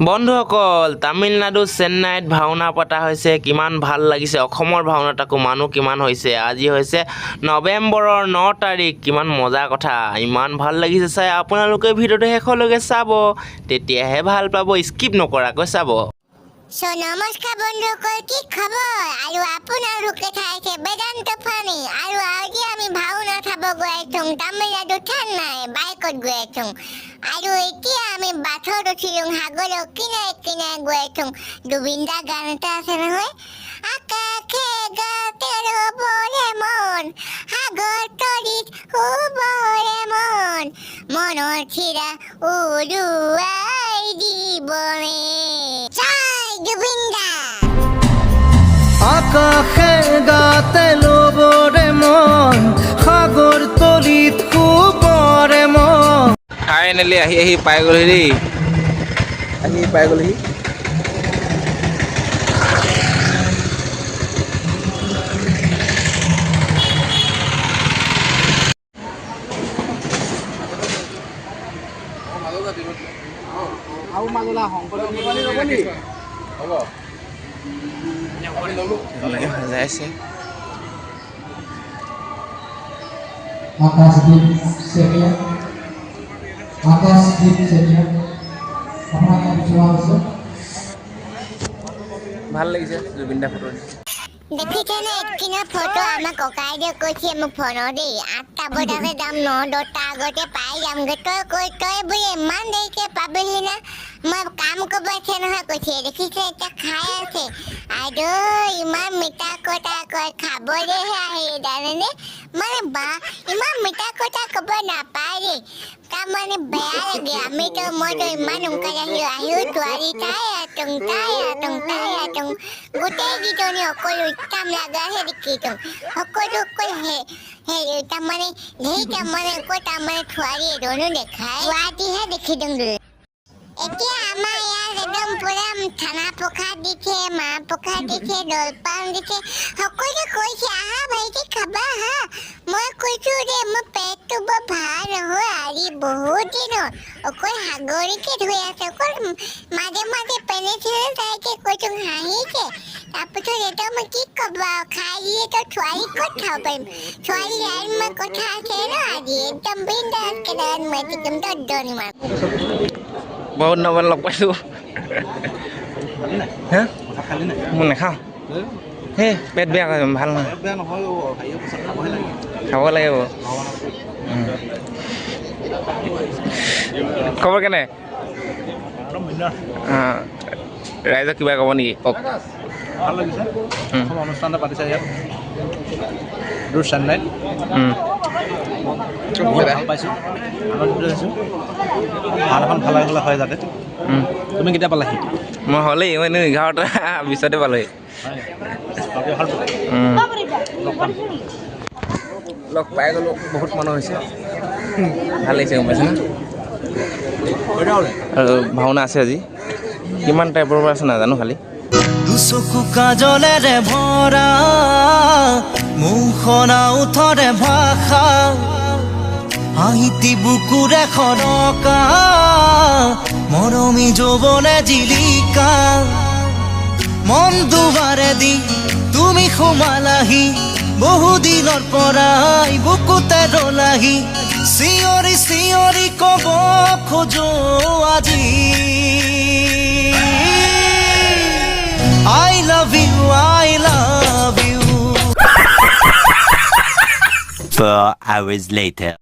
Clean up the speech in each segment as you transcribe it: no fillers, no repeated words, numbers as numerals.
বন্ধুসকল তামিলনাডু চেন্নাইত ভাওনা পতা হৈছে কিমান ভাল লাগিছে অসমৰ ভাওনাটাকো মানুহ কিমান হৈছে আজি হৈছে নৱেম্বৰৰ 9 তাৰিখ কিমান মজা কথা ইমান ভাল লাগিছে চাই আপোনালোকে ভিডিওটো শেষলৈকে চাব তেতিয়াহে ভাল পাব স্কিপ নকৰাকৈ চাব নমস্কাৰ বন্ধুসকল কি খবৰ আৰু আপোনালোকে চাইছে বেদান্ত ফানি আৰু আজি আমি ভাওনা চাব গৈ আছোঁ তামিলনাডু চেন্নাই বাইকত গৈ আছোঁ আৰু এতিয়া আমি বাছত উঠিলোঁ সাগৰৰ কিনাৰে কিনাৰে গৈ আছোঁ জুবিনদা গান এটা আছে নহয় আকাশে গাতে ৰ'বৰে মন সাগৰ তলিত শুবৰে মন মনৰ চিৰা উৰুৱাই দিবনে আকাশে গাতে ল'বৰে মন সাগৰ তলিত শুবৰে মন ফাইনেলি আহি পাই গ'লহি দেই পাই গ'লহি আৰু মাজলা শংকৰ হ'ব Akasdip Senior আপনাৰ বিচৰা আছে ভাল লাগিছে জুবিনদা ফটো দেখিছেনে কিনা ফটো আমাৰ ককাইদেউ কৈছে মোক ফোনত দেই 8টা বজাতে যাম 9-10টা আগতে পাই যামগৈ তই বোলে ইমান দেৰিকে পাবিহি না মই কাম কৰিব আছে নহয় কৈছে দেখিছে এতিয়া খাই আছে আইদেউ ইমান মিঠা কথা কয় খাবলৈহে আহি জানেনে মানে বা ইমান মিঠা কথা ক'ব নাপায় দেই তাৰমানে বেয়া লাগে মইতো ইমান সোনকালে আহিও ছোৱালী তাই আতং গোটেই গীতনি অকল উত্তম লগাহে দেখিছোঁ সকলো অকল হেৰি তাৰমানে ছোৱালী এজনো দেখায় গুৱাহাটীহে দেখিছোঁ এতিয়া আমাৰ ইয়াত একদম পুৰা থানা প্ৰসাদ দিছে মাহ প্ৰসাদ দিছে জলপান দিছে সকলোৱে কৈছে আহা ভাইটি খাবা আহা মই কৈছোঁ যে মোৰ পেটটো বৰ ভাল নহয় আজি বহুত দিনত অকল সাগৰিকে ধুই আছে অকল মাজে মাজে পেনিছিলে তাইকে কৈছোঁ হাঁহিছে তাৰপিছত এতিয়া মই কি ক'ব আৰু খাই দিলেতো ছোৱালী ক'ত খাব পাৰিম ছোৱালী লাইন মই কথা আছে ন আজি একদম বিন্দাছকে লাইন মই একদম দৰ্জনী মাৰ বহুত নবল লগ পাইছোঁ হে মই নাখাওঁ সেই পেট বেয়া ভাল নহয় খাব লাগিব খবৰ কেনে ৰাইজক কিবা ক'ব নেকি কওক ভাল লাগিছে অনুষ্ঠান এটা পাতিছে ইয়াত দূৰ চেন্নাইত ভাল পাইছোঁ আনন্দিত হৈছোঁ ভাওনাখন ভালে হয় যাতে তুমি কেতিয়া পালাহি মই হ'লেই মই 11টা 20তে পালোহি লগ পাই গ'লোঁ বহুত মানুহ হৈছে ভাল লাগিছে গম পাইছে আৰু ভাওনা আছে আজি কিমান টাইপৰ পৰা আছে নাজানো খালি দুচকু কাজলেৰে ভৰা মুখনা উঠৰে ভাষা হাঁহিতি বুকুৰে খৰকা মৰমী যৌৱনে জিলিকা মন দুবাৰে দি তুমি সোমালাহি বহুদিনৰ পৰাই বুকুতে ৰলাহি চিঞৰি চিঞৰি ক'ব খোজো আজি I love you 4 hours later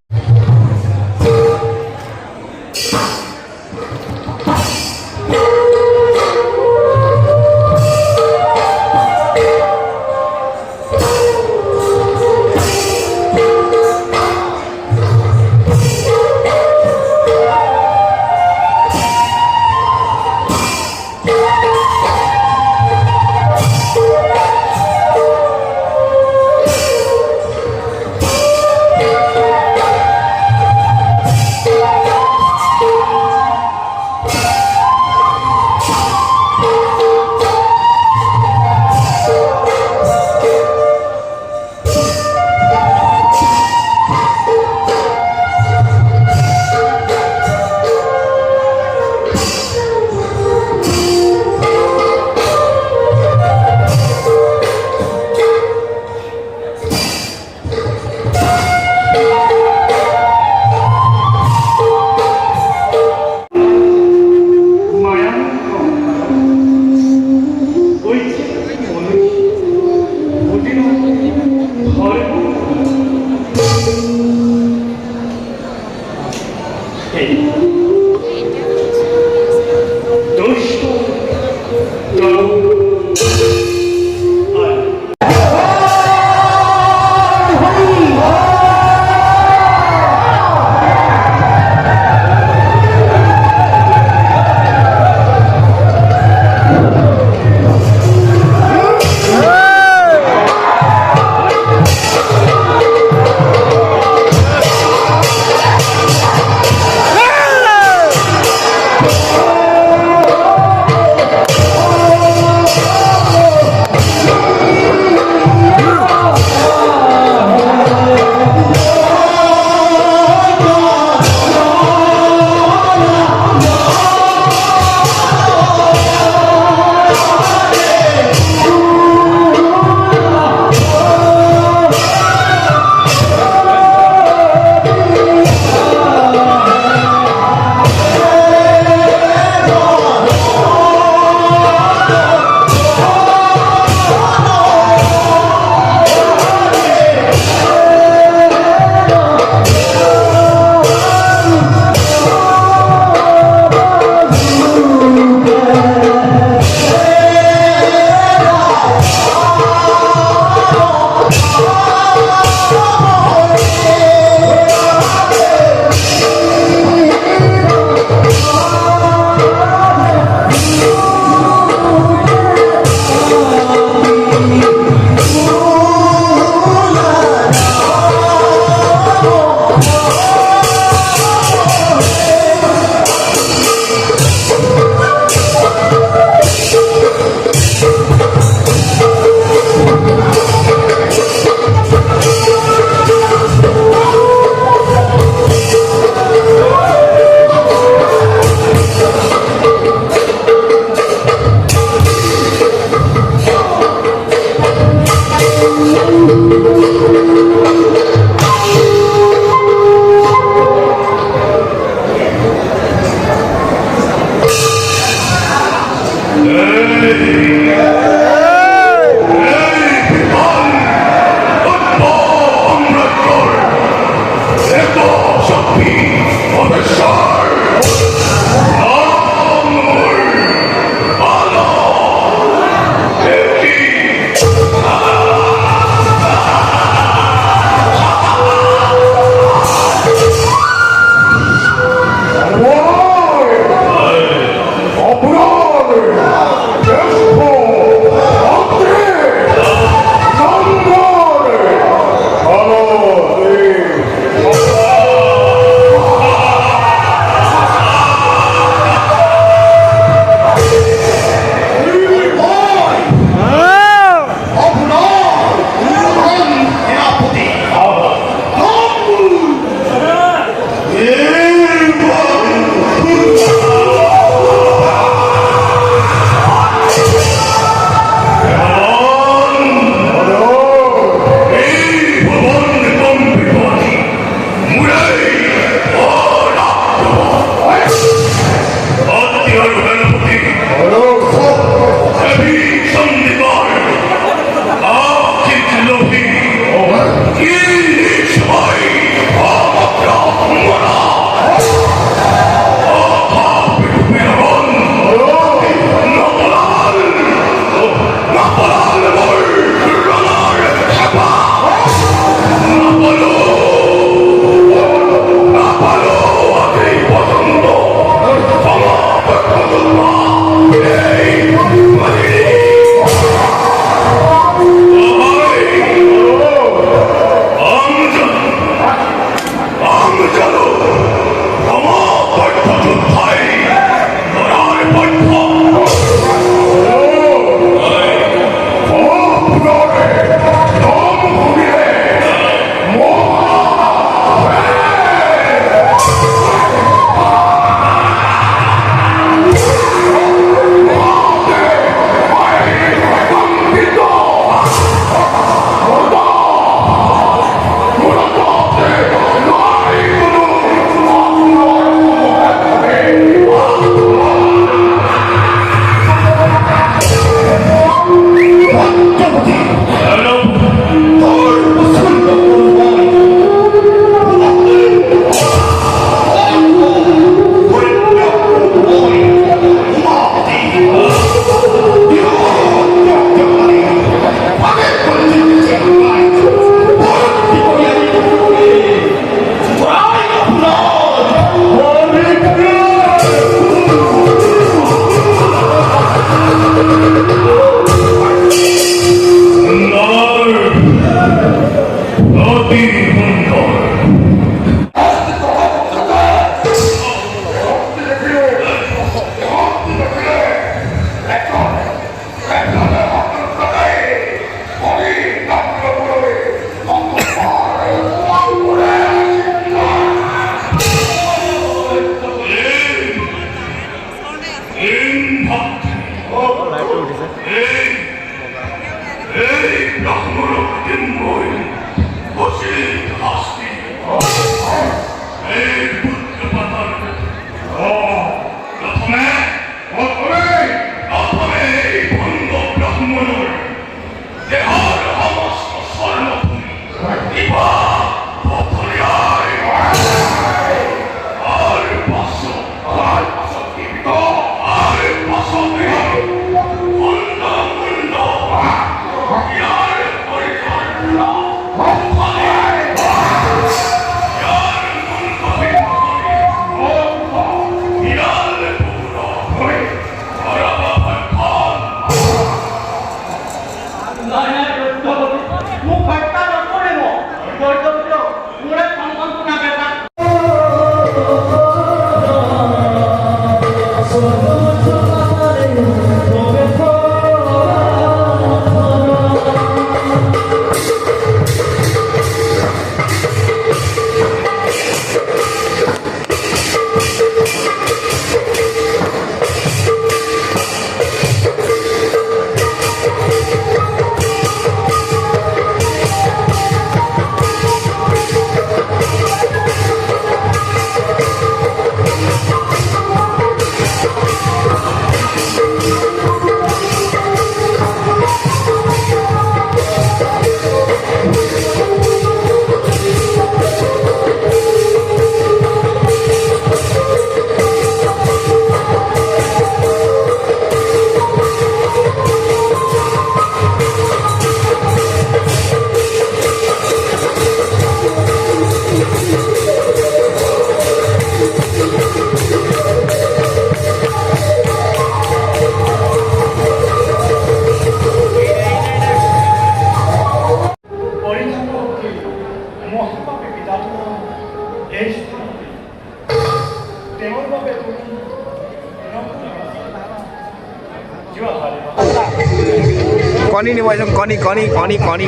কণী নিব আহিছোঁ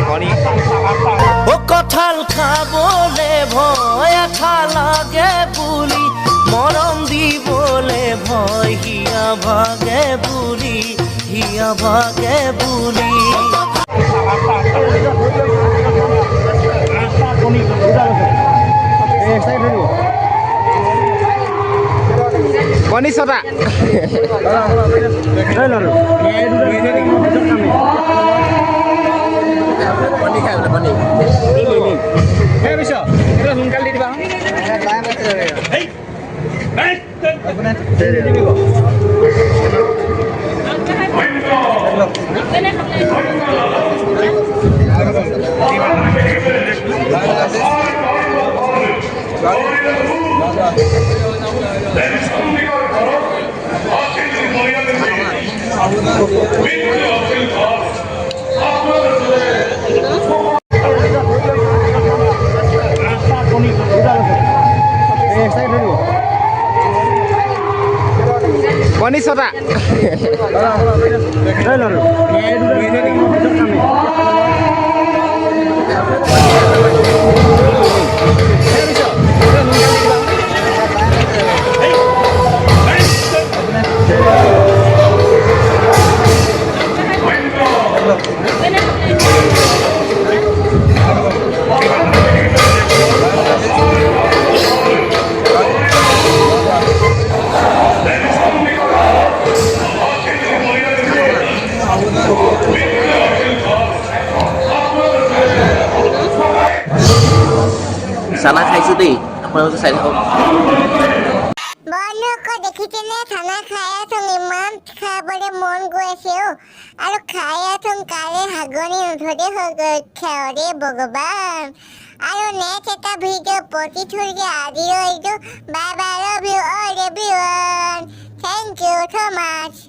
কণী ও কঁঠাল খাবলে ভয় আঠা লাগে বুলি মৰম দিবলে ভয় হিয়া ভাগে বুলি কণী ছটা সোনকালে দি দিবা কণী ছটা চানা খাইছোঁ দেই আপোনালোকে চাই থাকক বন্ধুসকল দেখিছেনে খানা খাই আছোঁ ইমান খাবলৈ মন গৈ আছে আৰু খাই আছোঁ কালি হাগনি নধৰে হৈ গৈ খেৰে ভগৱান আৰু নেক্সট এটা ভিডিঅ' প্ৰতি থুৰকে আজি ৰৈছোঁ bye bye love you all everyone thank you so much